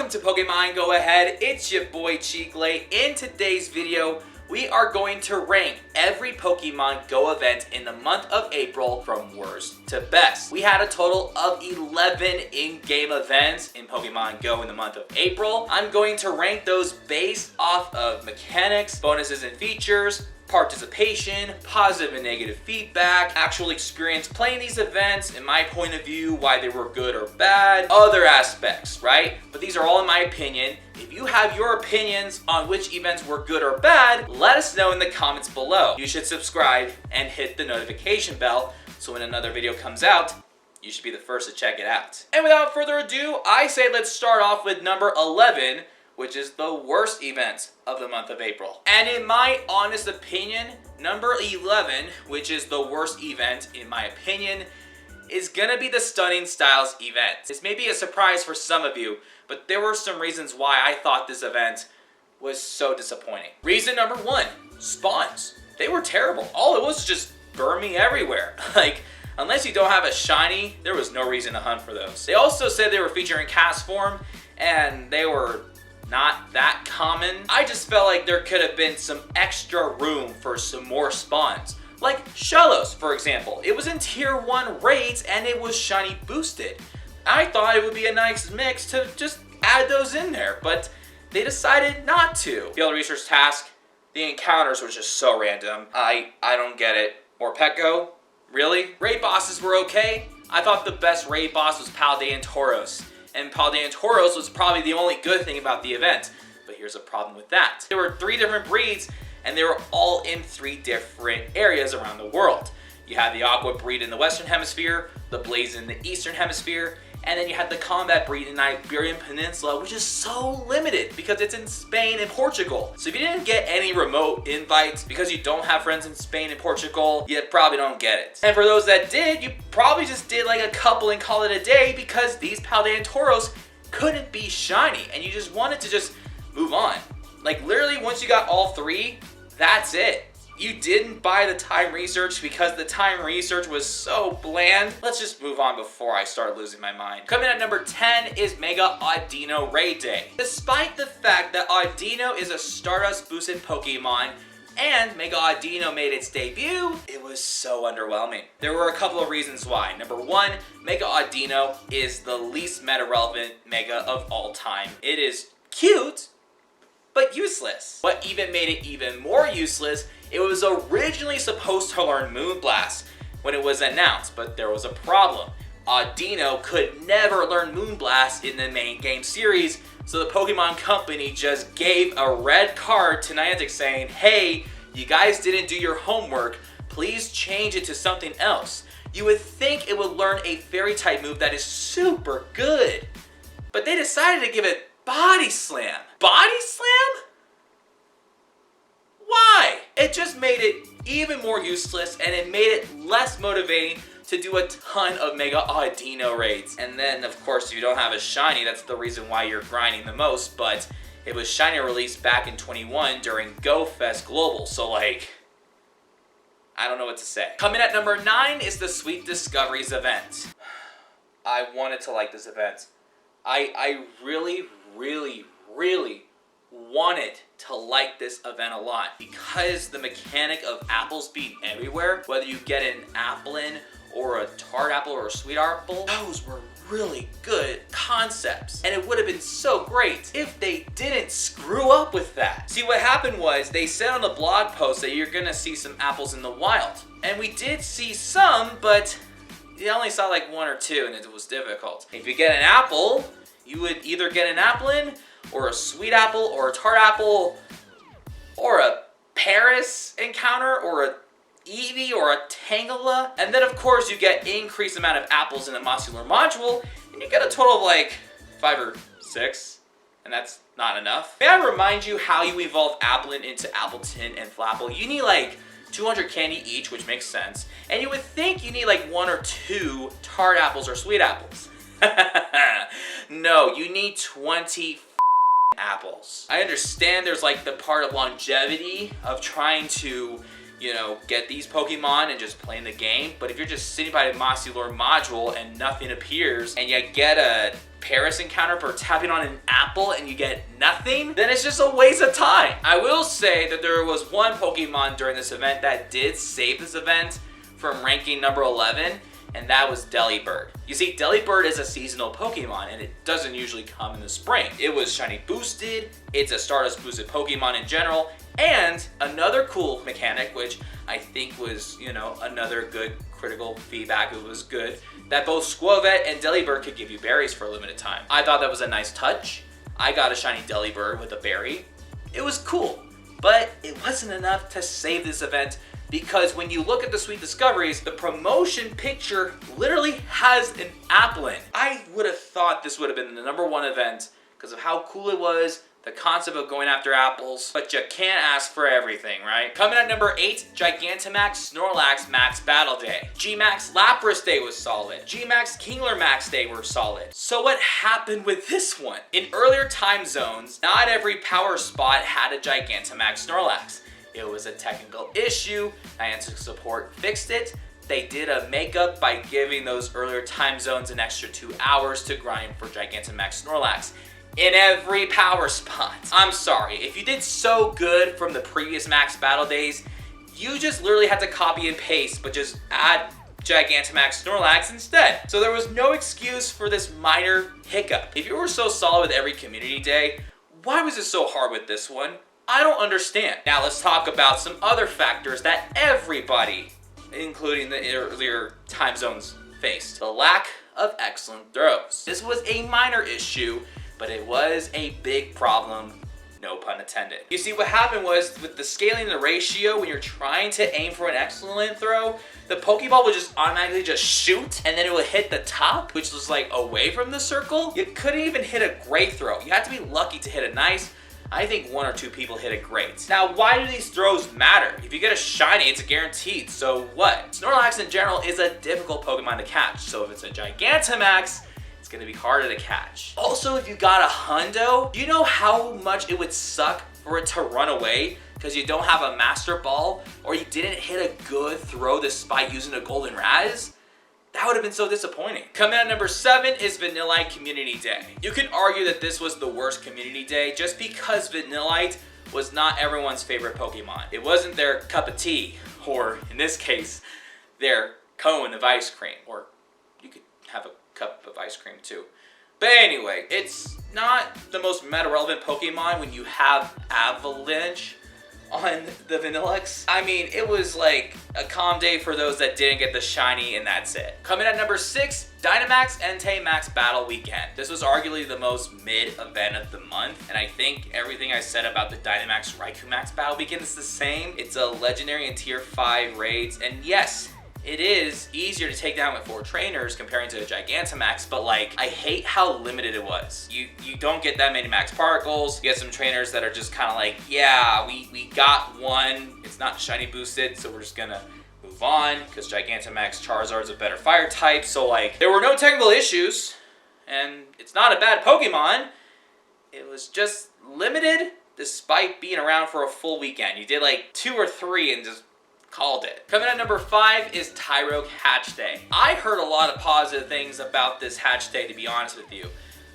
Welcome to Pokemon Go Ahead. It's your boy Cheeklay. In today's video, we are going to rank every Pokemon Go event in the month of April from worst to best. We had a total of 11 in-game events in Pokemon Go in the month of April. I'm going to rank those based off of mechanics, bonuses and features, participation, positive and negative feedback, actual experience playing these events, in my point of view, why they were good or bad, other aspects, right? But these are all in my opinion. If you have your opinions on which events were good or bad, let us know in the comments below. You should subscribe and hit the notification bell so when another video comes out, you should be the first to check it out. And without further ado, I say let's start off with number 11, which is the worst event of the month of April. And in my honest opinion, number 11, which is the worst event in my opinion, is gonna be the Stunning Styles event. This may be a surprise for some of you, but there were some reasons why I thought this event was so disappointing. Reason number 1, spawns. They were terrible. All it was just burn me everywhere. Like, unless you don't have a shiny, there was no reason to hunt for those. They also said they were featuring cast form, and they were not that common. I just felt like there could have been some extra room for some more spawns. Like Shellos, for example. It was in tier 1 raids and it was shiny boosted. I thought it would be a nice mix to just add those in there, but they decided not to. Field research task, the encounters were just so random. I don't get it. More PEGO? Really? Raid bosses were okay. I thought the best raid boss was Paldean Tauros. And Paldean Tauros was probably the only good thing about the event. But here's a problem with that. There were 3 different breeds, and they were all in 3 different areas around the world. You had the Aqua breed in the Western Hemisphere, the Blaze in the Eastern Hemisphere, and then you had the Combat breed in the Iberian Peninsula, which is so limited because it's in Spain and Portugal. So if you didn't get any remote invites because you don't have friends in Spain and Portugal, you probably don't get it. And for those that did, you probably just did like a couple and call it a day because these Paldean Tauros couldn't be shiny and you just wanted to just move on. Like literally once you got all 3, that's it. You didn't buy the time research because the time research was so bland. Let's just move on before I start losing my mind. Coming at number 10 is Mega Audino Raid Day. Despite the fact that Audino is a Stardust boosted Pokemon and Mega Audino made its debut, it was so underwhelming. There were a couple of reasons why. Number 1, Mega Audino is the least meta relevant Mega of all time. It is cute, but useless. What even made it even more useless, it was originally supposed to learn Moonblast when it was announced, but there was a problem. Audino could never learn Moonblast in the main game series, so the Pokemon Company just gave a red card to Niantic saying, hey, you guys didn't do your homework, please change it to something else. You would think it would learn a fairy type move that is super good, but they decided to give it Body Slam. Body Slam? Why? It just made it even more useless and it made it less motivating to do a ton of Mega Audino raids. And then of course you don't have a shiny, that's the reason why you're grinding the most, but it was shiny released back in 21 during Go Fest Global, so like, I don't know what to say. Coming at number 9 is the Sweet Discoveries event. I wanted to like this event. I really wanted to like this event a lot because the mechanic of apples being everywhere, whether you get an Applin or a tart apple or a sweet apple, those were really good concepts. And it would have been so great if they didn't screw up with that. See, what happened was they said on the blog post that you're gonna see some apples in the wild. And we did see some, but you only saw like 1 or 2 and it was difficult. If you get an apple, you would either get an Applin or a sweet apple or a tart apple or a Paris encounter or a Eevee or a Tangela. And then of course you get increased amount of apples in the Modular Module and you get a total of like 5 or 6 and that's not enough. May I remind you how you evolve Applin into Appletun and Flapple? You need like 200 candy each, which makes sense. And you would think you need like 1 or 2 tart apples or sweet apples. No, you need 20 apples. I understand there's like the part of longevity of trying to, you know, get these Pokemon and just playing the game, but if you're just sitting by the Modular Module and nothing appears and you get a Paris encounter for tapping on an apple and you get nothing, then it's just a waste of time. I will say that there was one Pokemon during this event that did save this event from ranking number 11, and that was Delibird. You see, Delibird is a seasonal Pokemon, and it doesn't usually come in the spring. It was shiny boosted, it's a Stardust boosted Pokemon in general, and another cool mechanic, which I think was, another good critical feedback, it was good, that both Squavette and Delibird could give you berries for a limited time. I thought that was a nice touch. I got a shiny Delibird with a berry. It was cool, but it wasn't enough to save this event, because when you look at the Sweet Discoveries, the promotion picture literally has an apple in. I would have thought this would have been the #1 event because of how cool it was, the concept of going after apples, but you can't ask for everything, right? Coming at number 8, Gigantamax Snorlax Max Battle Day. G-Max Lapras Day was solid. G-Max Kingler Max Day were solid. So what happened with this one? In earlier time zones, not every power spot had a Gigantamax Snorlax. It was a technical issue. Niantic support fixed it. They did a makeup by giving those earlier time zones an extra 2 hours to grind for Gigantamax Snorlax in every power spot. I'm sorry, if you did so good from the previous Max Battle days, you just literally had to copy and paste, but just add Gigantamax Snorlax instead. So there was no excuse for this minor hiccup. If you were so solid with every community day, why was it so hard with this one? I don't understand. Now let's talk about some other factors that everybody, including the earlier time zones, faced. The lack of excellent throws. This was a minor issue, but it was a big problem, no pun intended. You see, what happened was with the scaling the ratio, when you're trying to aim for an excellent throw, the Pokeball would just automatically just shoot, and then it would hit the top, which was like away from the circle. You couldn't even hit a great throw. You had to be lucky to hit it nice. I think 1 or 2 people hit it great. Now, why do these throws matter? If you get a shiny, it's a guaranteed, so what? Snorlax in general is a difficult Pokemon to catch, so if it's a Gigantamax, it's gonna be harder to catch. Also, if you got a hundo, do you know how much it would suck for it to run away because you don't have a Master Ball or you didn't hit a good throw despite using a Golden Raz? That would have been so disappointing. Coming at number 7 is Vanillite Community Day. You can argue that this was the worst community day just because Vanillite was not everyone's favorite Pokemon. It wasn't their cup of tea, or in this case, their cone of ice cream. Or you could have a cup of ice cream too. But anyway, it's not the most meta-relevant Pokemon when you have Avalanche on the Vanillix. I mean, it was like a calm day for those that didn't get the shiny, and that's it. Coming at number 6, Dynamax Entei Max Battle Weekend. This was arguably the most mid event of the month, and I think everything I said about the Dynamax Raikou Max Battle Weekend is the same. It's a legendary and tier 5 raids, and yes, it is easier to take down with 4 trainers comparing to a Gigantamax, but like, I hate how limited it was. You don't get that many max particles. You get some trainers that are just kind of like, yeah, we got one. It's not shiny boosted, so we're just gonna move on because Gigantamax Charizard's a better fire type. So like, there were no technical issues, and it's not a bad Pokemon. It was just limited despite being around for a full weekend. You did like 2 or 3 and just called it. Coming at number 5 is Tyrogue Hatch Day. I heard a lot of positive things about this Hatch Day, to be honest with you.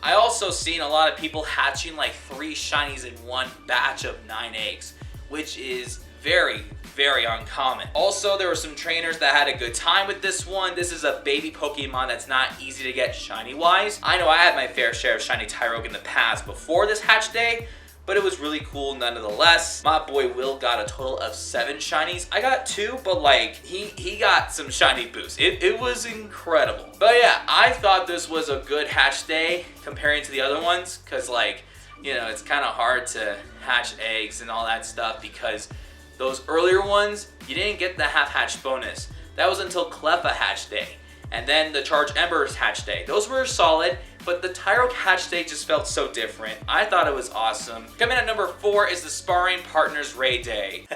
I also seen a lot of people hatching like 3 shinies in one batch of 9 eggs, which is very, very uncommon. Also, there were some trainers that had a good time with this one. This is a baby Pokemon that's not easy to get shiny-wise. I know I had my fair share of shiny Tyrogue in the past before this Hatch Day, but it was really cool nonetheless. My boy Will got a total of 7 shinies. I got 2, but like, he got some shiny boosts. It was incredible. But yeah, I thought this was a good hatch day comparing to the other ones, because like, it's kind of hard to hatch eggs and all that stuff because those earlier ones, you didn't get the half hatch bonus. That was until Cleffa Hatch Day. And then the Charge Embers Hatch Day. Those were solid, but the Tyrogue Hatch Day just felt so different. I thought it was awesome. Coming at number 4 is the Sparring Partners Raid Day.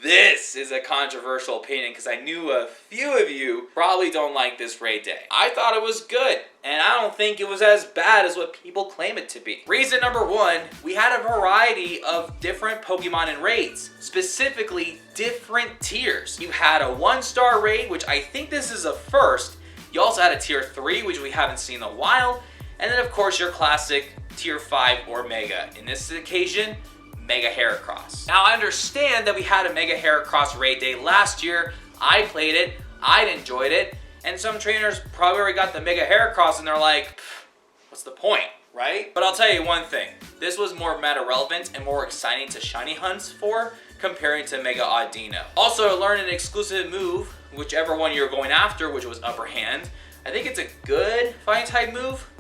This is a controversial opinion because I knew a few of you probably don't like this raid day. I thought it was good, and I don't think it was as bad as what people claim it to be. Reason number 1, we had a variety of different Pokemon in raids, specifically different tiers. You had a 1-star raid, which I think this is a first, You also had a tier 3, which we haven't seen in a while. And then of course your classic tier 5 or mega. In this occasion, Mega Heracross. Now I understand that we had a Mega Heracross raid day last year. I played it, I enjoyed it, and some trainers probably already got the Mega Heracross and they're like, what's the point, right? But I'll tell you one thing, this was more meta relevant and more exciting to shiny hunts for comparing to Mega Audino. Also, learn an exclusive move, whichever one you're going after, which was Upper Hand. I think it's a good fighting type move,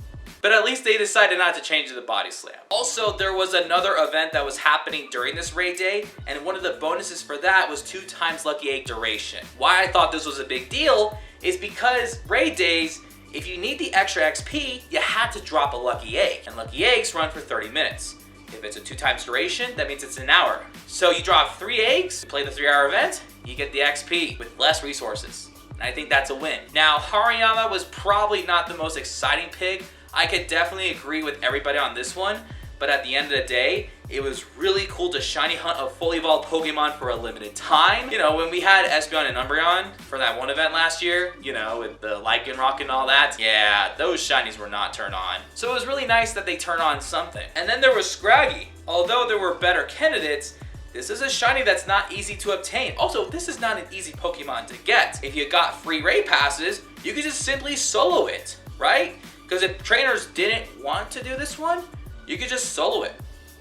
but at least they decided not to change the Body Slam. Also, there was another event that was happening during this raid day, and one of the bonuses for that was 2 times Lucky Egg duration. Why I thought this was a big deal is because raid days, if you need the extra XP, you had to drop a Lucky Egg, and Lucky Eggs run for 30 minutes. If it's a 2 times duration, that means it's an hour. So you drop 3 eggs, you play the 3-hour event, you get the XP with less resources. And I think that's a win. Now, Hariyama was probably not the most exciting pick. I could definitely agree with everybody on this one, but at the end of the day, it was really cool to shiny hunt a fully evolved Pokemon for a limited time. You know, when we had Espeon and Umbreon for that one event last year, you know, with the Lycanroc and all that, yeah, those shinies were not turned on. So it was really nice that they turned on something. And then there was Scraggy. Although there were better candidates, this is a shiny that's not easy to obtain. Also, this is not an easy Pokemon to get. If you got free raid passes, you could just simply solo it, right? Because if trainers didn't want to do this one, you could just solo it.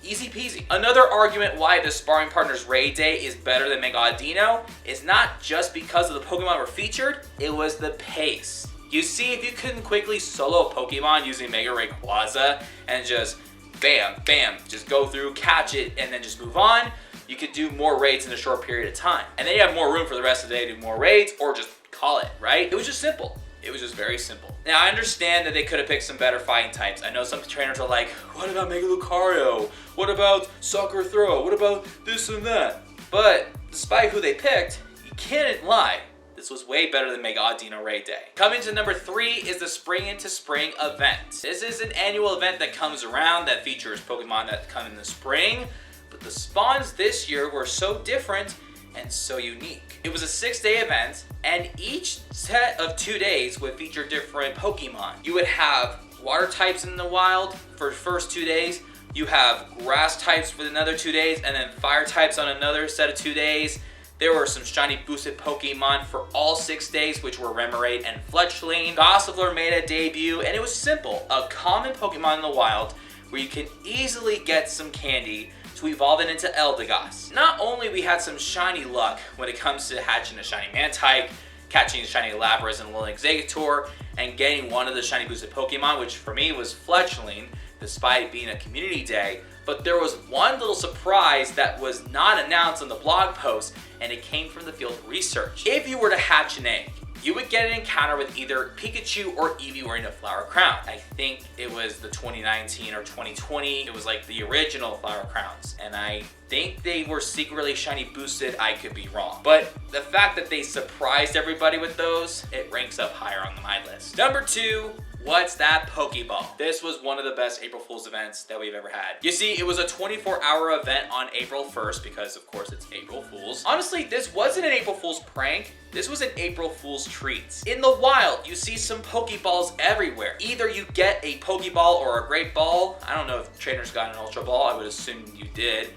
Easy peasy. Another argument why the Sparring Partners Raid Day is better than Mega Audino is not just because of the Pokemon were featured, it was the pace. You see, if you couldn't quickly solo a Pokemon using Mega Rayquaza and just bam, bam, just go through, catch it, and then just move on, you could do more raids in a short period of time. And then you have more room for the rest of the day to do more raids or just call it, right? It was just simple. It was just very simple. Now, I understand that they could have picked some better fighting types. I know some trainers are like, what about Mega Lucario? What about Sucker Throw? What about this and that? But despite who they picked, you can't lie. This was way better than Mega Audino Raid Day. Coming to number 3 is the Spring into Spring event. This is an annual event that comes around that features Pokemon that come in the spring, but the spawns this year were so different and so unique. It was a 6-day event, and each set of 2 days would feature different Pokemon. You would have water types in the wild for the first 2 days, you have grass types for another 2 days, and then fire types on another set of 2 days. There were some shiny boosted Pokemon for all 6 days, which were Remoraid and Fletchling. Gossifleur made a debut, and it was simple. A common Pokemon in the wild where you can easily get some candy to evolve it into Eldegoss. Not only we had some shiny luck when it comes to hatching a shiny Mantike, catching a shiny Lapras and Lilling Exeggutor, and getting one of the shiny boosted Pokemon, which for me was Fletchling, despite it being a community day, but there was one little surprise that was not announced on the blog post, and it came from the field research. If you were to hatch an egg, you would get an encounter with either Pikachu or Eevee wearing a flower crown. I think it was the 2019 or 2020. It was like the original flower crowns. And I think they were secretly shiny boosted. I could be wrong. But the fact that they surprised everybody with those, it ranks up higher on my list. Number 2, what's that Pokeball? This was one of the best April Fool's events that we've ever had. You see, it was a 24-hour event on April 1st because, of course, it's April Fool's. Honestly, this wasn't an April Fool's prank. This was an April Fool's treat. In the wild, you see some Pokeballs everywhere. Either you get a Pokeball or a Great Ball. I don't know if trainers got an Ultra Ball. I would assume you did.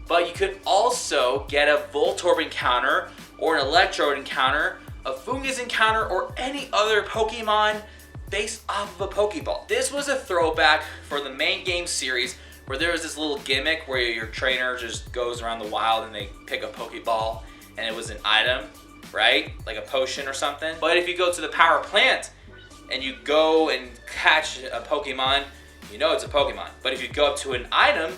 But you could also get a Voltorb encounter or an Electrode encounter, a Fungus encounter, or any other Pokemon based off of a Pokeball. This was a throwback for the main game series where there was this little gimmick where your trainer just goes around the wild and they pick a Pokeball and it was an item, right? Like a potion or something. But if you go to the power plant and you go and catch a Pokemon, you know it's a Pokemon. But if you go up to an item,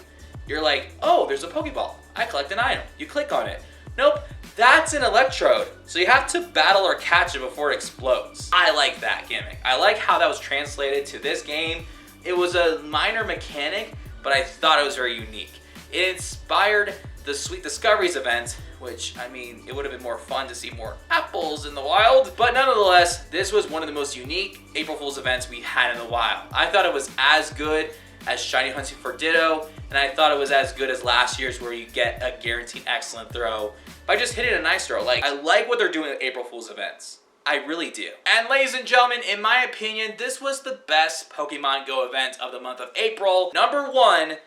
you're like, oh, there's a Pokeball. I collect an item. You click on it. Nope, that's an Electrode. So you have to battle or catch it before it explodes. I like that gimmick. I like how that was translated to this game. It was a minor mechanic, but I thought it was very unique. It inspired the Sweet Discoveries event, which, I mean, it would have been more fun to see more apples in the wild. But nonetheless, this was one of the most unique April Fool's events we had in the wild. I thought it was as good as shiny hunting for Ditto, and I thought it was as good as last year's where you get a guaranteed excellent throw by just hitting a nice throw. Like, I like what they're doing at April Fool's events. I really do. And ladies and gentlemen, in my opinion, this was the best Pokemon Go event of the month of April. Number 1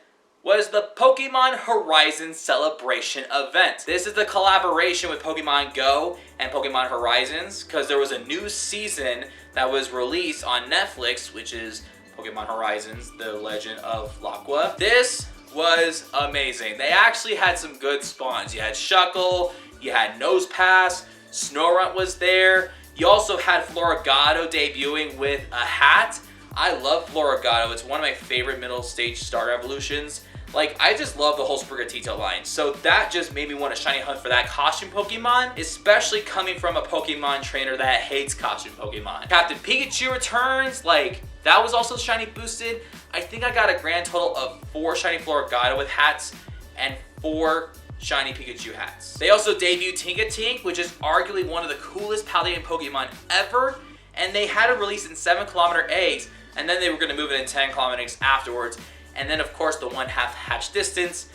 was the Pokemon Horizon Celebration event. This is the collaboration with Pokemon Go and Pokemon Horizons because there was a new season that was released on Netflix, which is Pokemon Horizons, The Legend of Laqua. This was amazing. They actually had some good spawns. You had Shuckle, you had Nosepass, Snorunt was there. You also had Floragato debuting with a hat. I love Floragato. It's one of my favorite middle stage starter evolutions. Like, I just love the whole Sprigatito line. So that just made me want to shiny hunt for that costume Pokemon, especially coming from a Pokemon trainer that hates costume Pokemon. Captain Pikachu returns. Like, that was also shiny boosted. I think I got a grand total of 4 shiny Floragato with hats and 4 shiny Pikachu hats. They also debuted Tinkatink, which is arguably one of the coolest Paladin Pokemon ever. And they had it released in 7-kilometer eggs, and then they were going to move it in 10-kilometer eggs afterwards. And then, of course, the 1/2 hatch distance.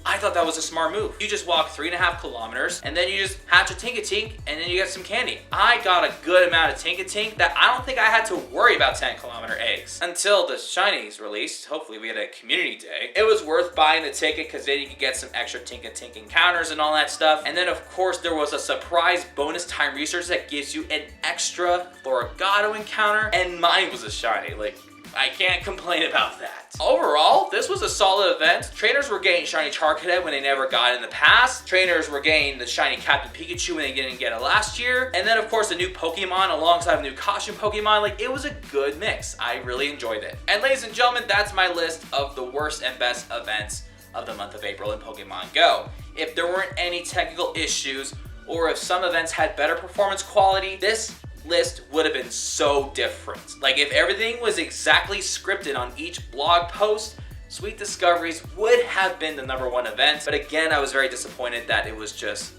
I thought that was a smart move. You just walk 3.5 kilometers, and then you just hatch a Tinkatink, and then you get some candy. I got a good amount of Tinkatink that I don't think I had to worry about 10-kilometer eggs. Until the shinies released. Hopefully we had a community day. It was worth buying the ticket, because then you could get some extra Tinkatink encounters and all that stuff. And then, of course, there was a surprise bonus time research that gives you an extra Floragato encounter, and mine was a shiny. Like, I can't complain about that. Overall, this was a solid event. Trainers were getting shiny Charcadet when they never got it in the past. Trainers were getting the shiny Captain Pikachu when they didn't get it last year. And then, of course, the new Pokemon alongside the new costume Pokemon. Like, it was a good mix. I really enjoyed it. And ladies and gentlemen, that's my list of the worst and best events of the month of April in Pokemon Go. If there weren't any technical issues, or if some events had better performance quality, this list would have been so different. Like, if everything was exactly scripted on each blog post, Sweet Discoveries would have been the #1 event. But again, I was very disappointed that it was just,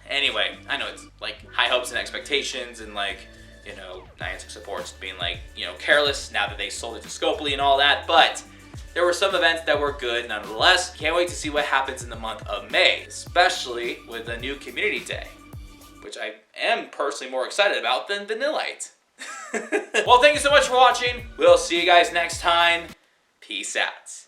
Anyway, I know it's like high hopes and expectations and like, you know, Niantic supports being like, you know, careless now that they sold it to Scopely and all that, but there were some events that were good nonetheless. Can't wait to see what happens in the month of May, especially with the new Community Day, which I am personally more excited about than Vanillite. Well, thank you so much for watching. We'll see you guys next time. Peace out.